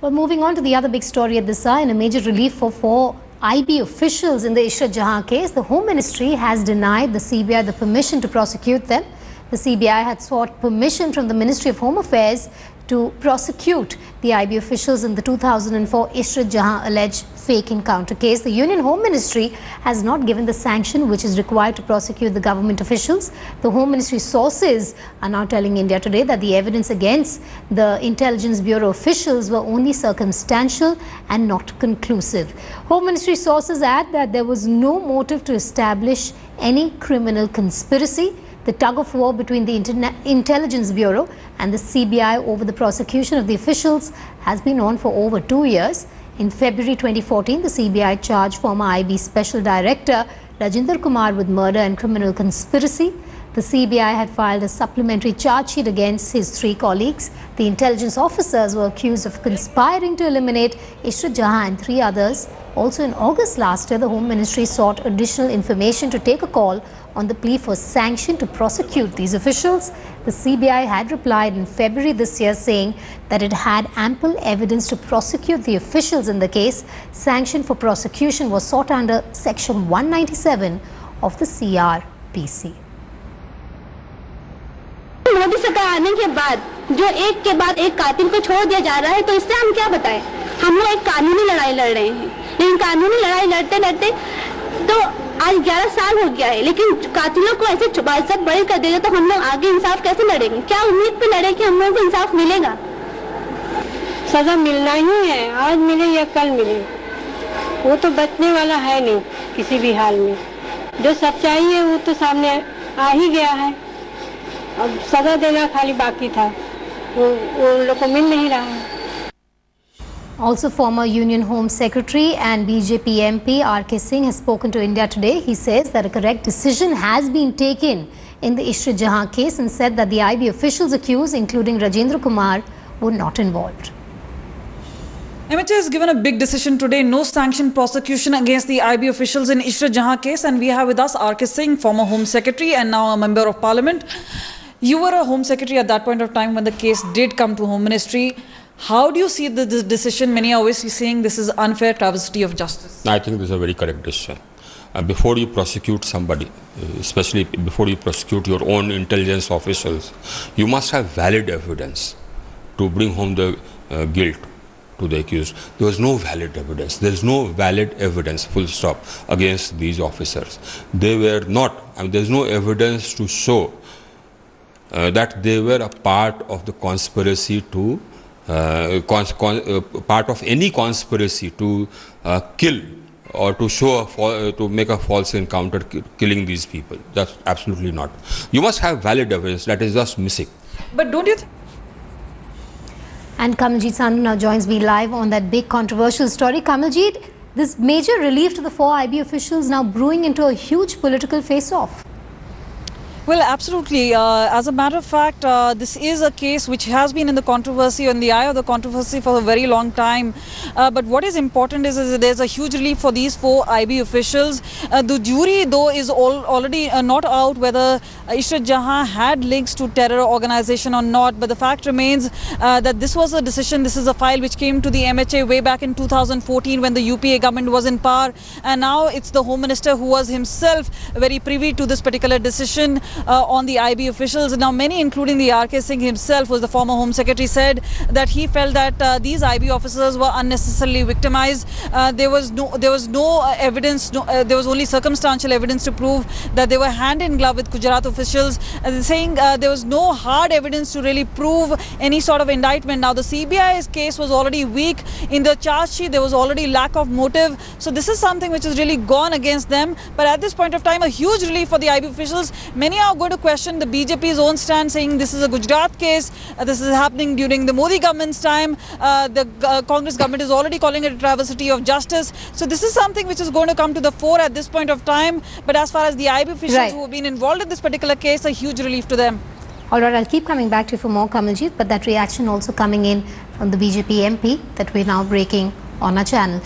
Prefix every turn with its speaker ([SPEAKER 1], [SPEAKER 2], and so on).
[SPEAKER 1] Well, moving on to the other big story at this hour, in a major relief for 4 IB officials in the Ishrat Jahan case, the Home Ministry has denied the CBI the permission to prosecute them. The CBI had sought permission from the Ministry of Home Affairs to prosecute the IB officials in the 2004 Ishrat Jahan alleged fake encounter case. The Union Home Ministry has not given the sanction which is required to prosecute the government officials. The Home Ministry sources are now telling India Today that the evidence against the Intelligence Bureau officials were only circumstantial and not conclusive. Home Ministry sources add that there was no motive to establish any criminal conspiracy. The tug-of-war between the Intelligence Bureau and the CBI over the prosecution of the officials has been on for over 2 years. In February 2014, the CBI charged former IB Special Director Rajinder Kumar with murder and criminal conspiracy. The CBI had filed a supplementary charge sheet against his 3 colleagues. The intelligence officers were accused of conspiring to eliminate Ishrat Jahan and 3 others. Also in August last year, the Home Ministry sought additional information to take a call on the plea for sanction to prosecute these officials. The CBI had replied in February this year saying that it had ample evidence to prosecute the officials in the case. Sanction for prosecution was sought under Section 197 of the CRPC.
[SPEAKER 2] Modi सरकार आने के बाद जो एक के बाद एक कातिल को छोड़ दिया जा रहा है, तो इससे हम क्या बताएं? हम लोग एक कानूनी लड़ाई लड़ रहे हैं, लेकिन कानूनी लड़ाई लड़ते लड़ते तो आज 11 साल हो गया है, लेकिन कातिलों को ऐसे सब बड़ी कर देगा तो हम लोग आगे इंसाफ कैसे लड़ेंगे? क्या उम्मीद पे लड़े कि हम लोगों को इंसाफ मिलेगा?
[SPEAKER 3] सजा मिलना ही है, आज मिले या कल मिले, वो तो बचने वाला है नहीं किसी भी हाल में। जो सच्चाई है वो तो सामने आ ही गया है, अब सजा देना खाली बाकी था, वो लोग को मिल नहीं रहा है।
[SPEAKER 1] Also, former Union Home Secretary and BJP MP R.K. Singh has spoken to India Today. He says that a correct decision has been taken in the Ishrat Jahan case and said that the IB officials accused, including Rajinder Kumar, were not involved.
[SPEAKER 4] MHA has given a big decision today, no sanction prosecution against the IB officials in Ishrat Jahan case, and we have with us R.K. Singh, former Home Secretary and now a Member of Parliament. You were a Home Secretary at that point of time when the case did come to Home Ministry. How do you see this decision? Many are obviously saying this is unfair travesty of justice.
[SPEAKER 5] I think this is a very correct decision. Before you prosecute somebody, especially before you prosecute your own intelligence officials, you must have valid evidence to bring home the guilt to the accused. There was no valid evidence. There is no valid evidence, full stop, against these officers. They were not, there is no evidence to show that they were a part of the conspiracy to part of any conspiracy to kill or to show to make a false encounter killing these people. That's absolutely not. You must have valid evidence. That is just missing.
[SPEAKER 4] But don't you think?
[SPEAKER 1] And Kamaaljeet Singh now joins me live on that big controversial story. Kamaaljeet, this major relief to the 4 IB officials now brewing into a huge political face-off.
[SPEAKER 4] Well, absolutely. As a matter of fact, this is a case which has been in the controversy, in the eye of the controversy for a very long time. But what is important is that there's a huge relief for these 4 IB officials. The jury, though, is already not out whether Ishrat Jahan had links to terror organization or not. But the fact remains that this was a decision, this is a file which came to the MHA way back in 2014 when the UPA government was in power. And now it's the Home Minister who was himself very privy to this particular decision on the IB officials. Now, many, including the R.K. Singh himself, was the former Home Secretary, said that he felt that these IB officers were unnecessarily victimized. There was no evidence, there was only circumstantial evidence to prove that they were hand in glove with Gujarat officials, saying there was no hard evidence to really prove any sort of indictment. Now, the CBI's case was already weak. In the charge sheet, there was already lack of motive. So this is something which has really gone against them. But at this point of time, a huge relief for the IB officials. Many are going to question the BJP's own stand, saying this is a Gujarat case, this is happening during the Modi government's time. The Congress government is already calling it a travesty of justice. So this is something which is going to come to the fore at this point of time. But as far as the IB officials who have been involved in this particular case, a huge relief to them.
[SPEAKER 1] All right, I'll keep coming back to you for more, Kamaaljeet, but that reaction also coming in from the BJP MP that we're now breaking on our channel.